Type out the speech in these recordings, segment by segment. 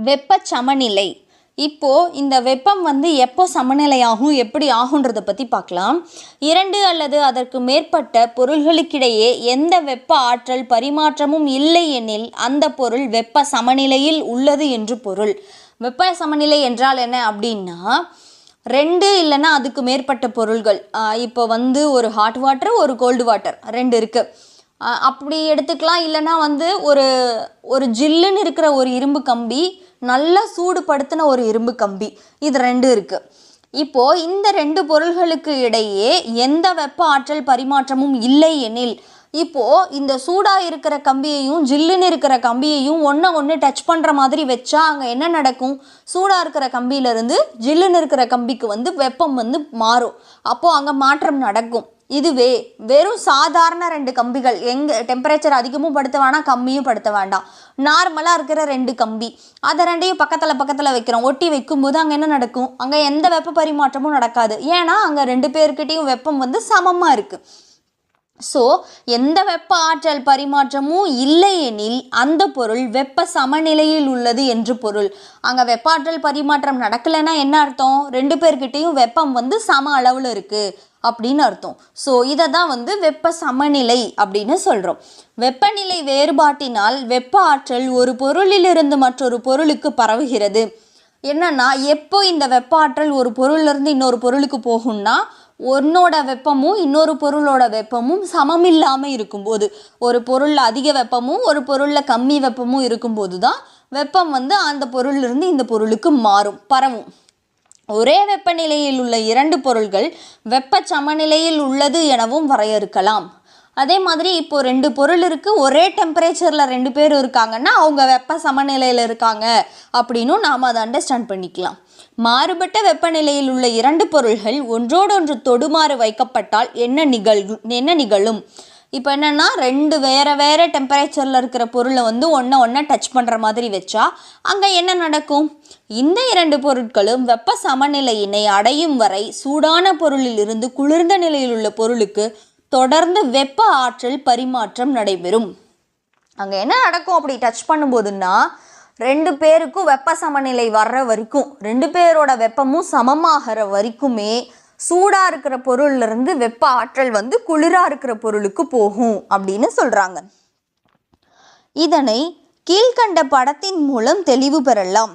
வெப்ப சமநிலை. இப்போது இந்த வெப்பம் எப்போ சமநிலையாகும், எப்படி ஆகுன்றதை பற்றி பார்க்கலாம். 2 அல்லது அதற்கு மேற்பட்ட பொருள்களுக்கிடையே எந்த வெப்ப ஆற்றல் பரிமாற்றமும் இல்லை எனில் அந்த பொருள் வெப்ப சமநிலையில் உள்ளது என்று பொருள். வெப்ப சமநிலை என்றால் என்ன அப்படின்னா, 2 இல்லைன்னா அதுக்கு மேற்பட்ட பொருள்கள், இப்போ ஒரு ஹாட் வாட்டர் ஒரு கோல்டு வாட்டர் 2 இருக்குது அப்படி எடுத்துக்கலாம். இல்லைன்னா ஒரு ஜில்லுன்னு இருக்கிற ஒரு இரும்பு கம்பி, நல்லா சூடுபடுத்தின ஒரு இரும்பு கம்பி, இது 2 இருக்குது. இப்போது இந்த 2 பொருள்களுக்கு இடையே எந்த வெப்ப ஆற்றல் பரிமாற்றமும் இல்லை எனில், இப்போது இந்த சூடாக இருக்கிற கம்பியையும் ஜில்லுன்னு இருக்கிற கம்பியையும் ஒன்று டச் பண்ணுற மாதிரி வச்சா அங்கே என்ன நடக்கும்? சூடாக இருக்கிற கம்பியிலேருந்து ஜில்லுன்னு இருக்கிற கம்பிக்கு வெப்பம் மாறும். அப்போது அங்கே மாற்றம் நடக்கும். இதுவே வெறும் சாதாரண 2 கம்பிகள், எங்கே டெம்பரேச்சர் அதிகமும் படுத்த வேண்டாம் கம்மியும் படுத்த வேண்டாம், நார்மலாக இருக்கிற 2 கம்பி, அதை 2ஐயும் பக்கத்தில் வைக்கிறோம். ஒட்டி வைக்கும்போது அங்கே என்ன நடக்கும்? அங்கே எந்த வெப்ப பரிமாற்றமும் நடக்காது. ஏன்னா அங்கே 2 பேர்கிட்டையும் வெப்பம் சமமாக இருக்குது. ஸோ எந்த வெப்ப ஆற்றல் பரிமாற்றமும் இல்லை எனில் அந்த பொருள் வெப்ப சமநிலையில் உள்ளது என்று பொருள். அங்கே வெப்ப ஆற்றல் பரிமாற்றம் நடக்கலைன்னா என்ன அர்த்தம்? 2 பேர்கிட்டையும் வெப்பம் சம அளவில் இருக்குது அப்படின்னு அர்த்தம். ஸோ இதை தான் வெப்ப சமநிலை அப்படின்னு சொல்கிறோம். வெப்பநிலை வேறுபாட்டினால் வெப்ப ஆற்றல் ஒரு பொருளிலிருந்து மற்றொரு பொருளுக்கு பரவுகிறது. என்னன்னா, எப்போ இந்த வெப்ப ஆற்றல் ஒரு பொருளிலிருந்து இன்னொரு பொருளுக்கு போகும்னா, ஒன்னோட வெப்பமும் இன்னொரு பொருளோட வெப்பமும் சமமில்லாமல் இருக்கும்போது, ஒரு பொருளில் அதிக வெப்பமும் ஒரு பொருளில் கம்மி வெப்பமும் இருக்கும்போது தான் வெப்பம் அந்த பொருளிலிருந்து இந்த பொருளுக்கு பரவும். ஒரே வெப்பநிலையில் உள்ள 2 பொருள்கள் வெப்ப சமநிலையில் உள்ளது எனவும் வரையறுக்கலாம். அதே மாதிரி இப்போ 2 பொருள் இருக்குது, ஒரே டெம்பரேச்சரில் 2 பேர் இருக்காங்கன்னா அவங்க வெப்ப சமநிலையில் இருக்காங்க அப்படின்னு நாம் அதை அண்டர்ஸ்டாண்ட் பண்ணிக்கலாம். மாறுபட்ட வெப்பநிலையில் உள்ள 2 பொருள்கள் ஒன்றோடொன்று தொடுமாறு வைக்கப்பட்டால் என்ன நிகழும்? இப்போ என்னென்னா, 2 வேறு டெம்பரேச்சரில் இருக்கிற பொருளை ஒன்றை டச் பண்ணுற மாதிரி வச்சா அங்கே என்ன நடக்கும்? இந்த 2 பொருட்களும் வெப்ப சமநிலையினை அடையும் வரை சூடான பொருளில் இருந்து குளிர்ந்த நிலையில் உள்ள பொருளுக்கு தொடர்ந்து வெப்ப ஆற்றல் பரிமாற்றம் நடைபெறும். அங்கே என்ன நடக்கும் அப்படி டச் பண்ணும்போதுன்னா, 2 பேருக்கும் வெப்ப சமநிலை வர்ற வரைக்கும், 2 பேரோட வெப்பமும் சமமாகிற வரைக்குமே சூடாக இருக்கிற பொருள்லேருந்து வெப்ப ஆற்றல் குளிராக இருக்கிற பொருளுக்கு போகும் அப்படின்னு சொல்கிறாங்க. இதனை கீழ்கண்ட படத்தின் மூலம் தெளிவு பெறலாம்.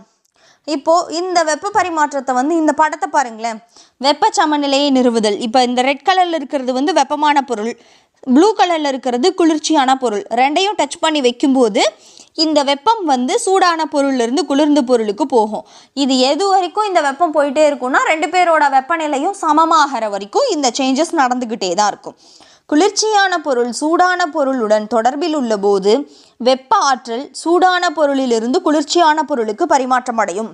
இப்போது இந்த வெப்ப பரிமாற்றத்தை இந்த படத்தை பாருங்களேன். வெப்ப சமநிலையை நிறுவுதல். இப்போ இந்த ரெட் கலரில் இருக்கிறது வெப்பமான பொருள், ப்ளூ கலரில் இருக்கிறது குளிர்ச்சியான பொருள். 2ஐயும் டச் பண்ணி வைக்கும்போது இந்த வெப்பம் சூடான பொருளிலிருந்து குளிர்ந்த பொருளுக்கு போகும். இது எது வரைக்கும் இந்த வெப்பம் போயிட்டே இருக்கும்னா, 2 பேரோட வெப்பநிலையும் சமமாகிற வரைக்கும் இந்த சேஞ்சஸ் நடந்துக்கிட்டே தான் இருக்கும். குளிர்ச்சியான பொருள் சூடான பொருளுடன் தொடர்பில் உள்ள போது வெப்ப ஆற்றல் சூடான பொருளிலிருந்து குளிர்ச்சியான பொருளுக்கு பரிமாற்றம் அடையும்.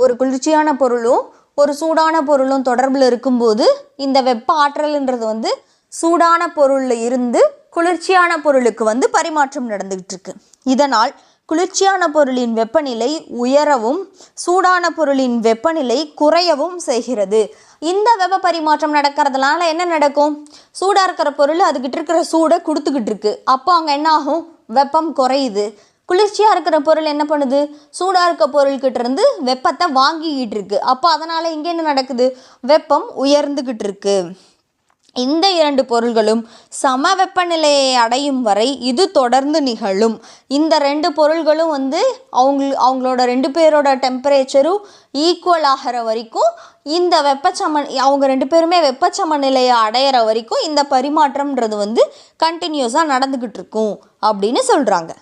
ஒரு குளிர்ச்சியான பொருளும் ஒரு சூடான பொருளும் தொடர்பில் இருக்கும்போது இந்த வெப்ப ஆற்றல்ன்றது சூடான பொருளில் இருந்து குளிர்ச்சியான பொருளுக்கு பரிமாற்றம் நடந்துகிட்டு இருக்கு. இதனால் குளிர்ச்சியான பொருளின் வெப்பநிலை உயரவும் சூடான பொருளின் வெப்பநிலை குறையவும் செய்கிறது. இந்த வெப்ப பரிமாற்றம் நடக்கிறதுனால என்ன நடக்கும்? சூடாக இருக்கிற பொருள் அதுக்கிட்ட இருக்கிற சூடை கொடுத்துக்கிட்டு இருக்கு. அப்போ அங்கே என்ன ஆகும்? வெப்பம் குறையுது. குளிர்ச்சியாக இருக்கிற பொருள் என்ன பண்ணுது? சூடாக இருக்க பொருள்கிட்ட இருந்து வெப்பத்தை வாங்கிக்கிட்டு இருக்கு. அப்போ அதனால் இங்கே என்ன நடக்குது? வெப்பம் உயர்ந்துக்கிட்டு இருக்கு. இந்த 2 பொருள்களும் சம வெப்பநிலையை அடையும் வரை இது தொடர்ந்து நிகழும். இந்த 2 பொருள்களும் அவங்களோட 2 பேரோட டெம்பரேச்சரும் ஈக்குவல் ஆகிற வரைக்கும் இந்த அவங்க 2 பேருமே வெப்பச்சமநிலையை அடையிற வரைக்கும் இந்த பரிமாற்றம்ன்றது கண்டினியூஸாக நடந்துக்கிட்டு இருக்கும் அப்படின்னு சொல்கிறாங்க.